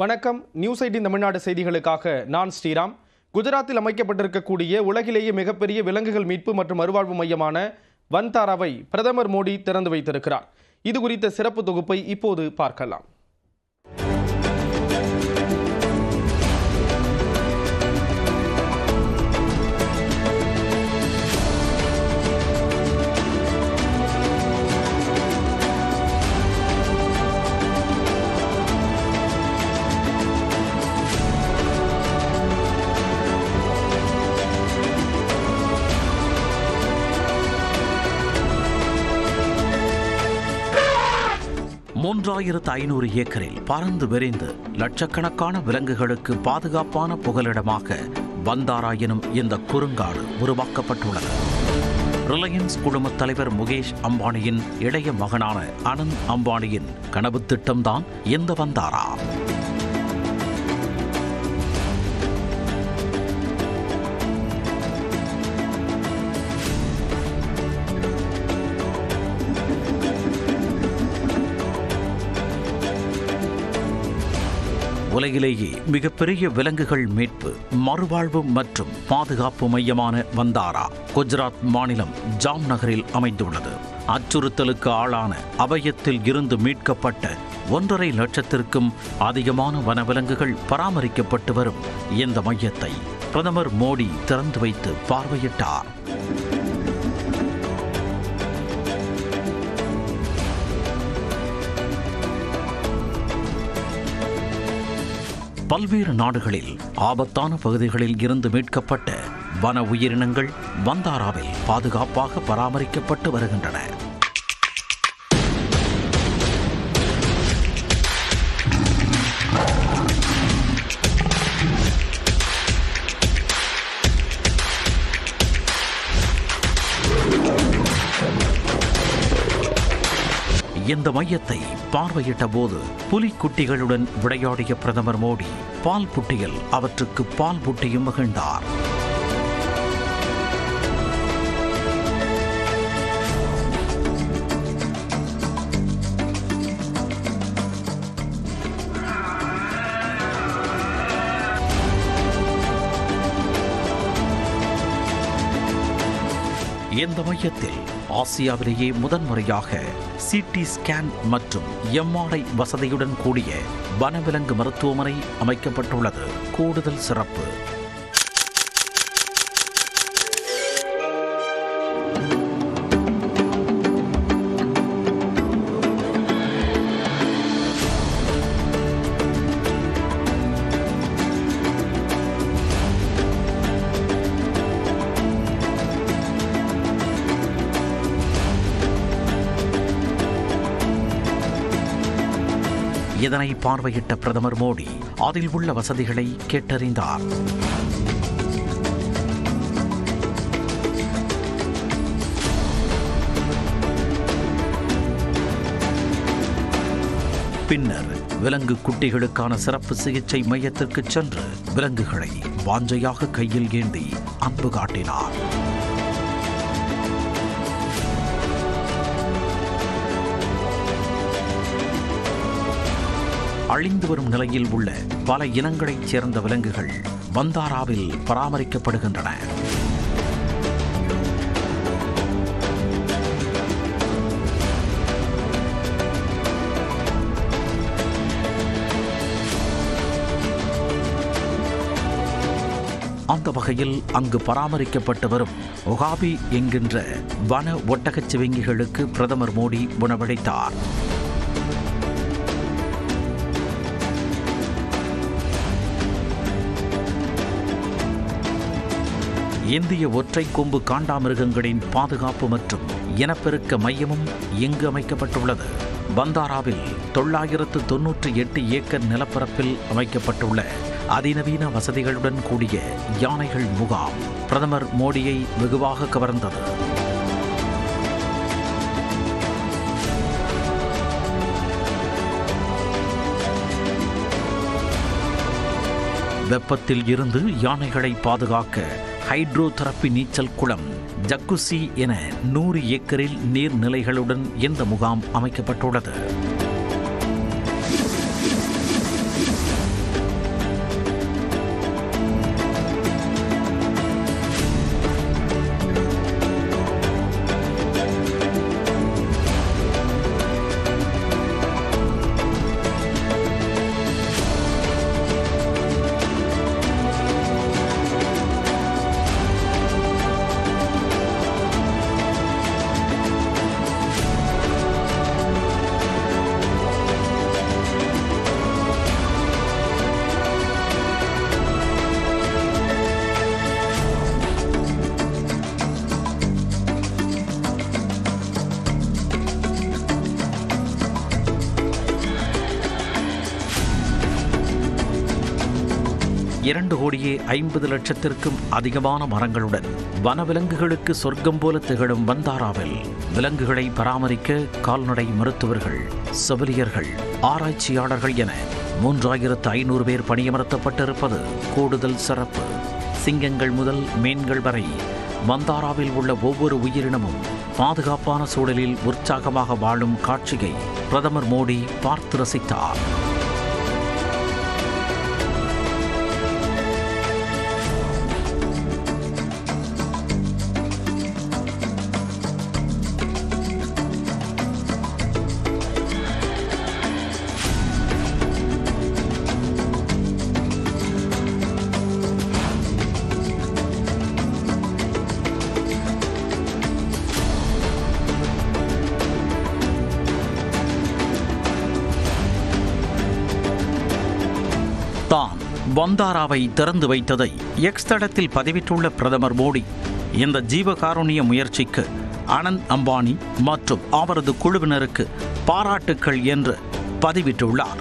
வணக்கம். நியூஸ் 18 தமிழ்நாடு செய்திகளுக்காக நான் ஸ்ரீராம். குஜராத்தில் அமைக்கப்பட்டிருக்கக்கூடிய உலகிலேயே மிகப்பெரிய விலங்குகள் மீட்பு மற்றும் மறுவாழ்வு மையமான வந்தாராவை பிரதமர் மோடி திறந்து வைத்திருக்கிறார். இது குறித்த சிறப்பு தொகுப்பை இப்போது பார்க்கலாம். மூன்றாயிரத்து 500 ஏக்கரில் பறந்து விரிந்து லட்சக்கணக்கான விலங்குகளுக்கு பாதுகாப்பான புகலிடமாக வந்தாரா எனும் இந்த குறுங்காடு உருவாக்கப்பட்டுள்ளது. ரிலையன்ஸ் குழுமத் தலைவர் முகேஷ் அம்பானியின் இளைய மகனான அனந்த் அம்பானியின் கனவு திட்டம்தான் இந்த வந்தாரா. உலகிலேயே மிகப்பெரிய விலங்குகள் மீட்பு, மறுவாழ்வு மற்றும் பாதுகாப்பு மையமான வந்தாரா குஜராத் மாநிலம் ஜாம் நகரில் அமைந்துள்ளது. அச்சுறுத்தலுக்கு ஆளான அபயத்தில் இருந்து மீட்கப்பட்ட 1.5 லட்சத்திற்கும் அதிகமான வனவிலங்குகள் பராமரிக்கப்பட்டு வரும் இந்த மையத்தை பிரதமர் மோடி திறந்து வைத்து பார்வையிட்டார். பல்வேறு நாடுகளில் ஆபத்தான பகுதிகளில் இருந்து மீட்கப்பட்ட வன உயிரினங்கள் வந்தாராவில் பாதுகாப்பாக பராமரிக்கப்பட்டு வருகின்றன. இந்த மையத்தை பார்வையிட்ட போது புலிக்குட்டிகளுடன் விளையாடிய பிரதமர் மோடி பால் புட்டியில் அவற்றுக்கு பால் புட்டியும் மகிழ்ந்தார். இந்த மையத்தில் ஆசியாவிலேயே முதன்முறையாக சிடி ஸ்கேன் மற்றும் எம்ஆர்ஐ வசதியுடன் கூடிய வனவிலங்கு மருத்துவமனை அமைக்கப்பட்டுள்ளது. கூடுதல் சிறப்பு, இதனை பார்வையிட்ட பிரதமர் மோடி அதில் உள்ள வசதிகளை கேட்டறிந்தார். பின்னர் விலங்கு குட்டிகளுக்கான சிறப்பு சிகிச்சை மையத்திற்கு சென்று விலங்குகளை வாஞ்சையாக கையில் ஏந்தி அன்பு காட்டினார். அழிந்து வரும் நிலையில் உள்ள பல இனங்களைச் சேர்ந்த விலங்குகள் வந்தாராவில் பராமரிக்கப்படுகின்றன. அந்த வகையில் அங்கு பராமரிக்கப்பட்டு வரும் ஒகாபி என்கின்ற வன ஒட்டகச் சிவிங்கிகளுக்கு பிரதமர் மோடி உணவளித்தார். இந்திய ஒற்றை கொம்பு காண்டாமிருகங்களின் பாதுகாப்பு மற்றும் இனப்பெருக்க மையமும் இங்கு அமைக்கப்பட்டுள்ளது. வந்தாராவில் 998 ஏக்கர் நிலப்பரப்பில் அமைக்கப்பட்டுள்ள அதிநவீன வசதிகளுடன் கூடிய யானைகள் முகாம் பிரதமர் மோடியை வெகுவாக கவர்ந்தது. வெப்பத்தில் இருந்து யானைகளை பாதுகாக்க ஹைட்ரோதெரபி நீச்சல் குளம், ஜக்குசி என 100 ஏக்கரில் நீர்நிலைகளுடன் இந்த முகாம் அமைக்கப்பட்டுள்ளது. 2,50,00,000 அதிகமான மரங்களுடன் வனவிலங்குகளுக்கு சொர்க்கம் போல திகழும் வந்தாராவில் விலங்குகளை பராமரிக்க கால்நடை மருத்துவர்கள், செவிலியர்கள், ஆராய்ச்சியாளர்கள் என 3,500 பேர் பணியமர்த்தப்பட்டிருப்பது கூடுதல் சிறப்பு. சிங்கங்கள் முதல் மீன்கள் வரை வந்தாராவில் உள்ள ஒவ்வொரு உயிரினமும் பாதுகாப்பான சூழலில் உற்சாகமாக வாழும் காட்சியை பிரதமர் மோடி பார்த்து ரசித்தார். தான் வந்தாராவை திறந்து வைத்ததை எக்ஸ் தளத்தில் பதிவிட்டுள்ள பிரதமர் மோடி, இந்த ஜீவகாருண்ய முயற்சிக்கு அனந்த் அம்பானி மற்றும் அவரது குழுவினருக்கு பாராட்டுக்கள் என்று பதிவிட்டுள்ளார்.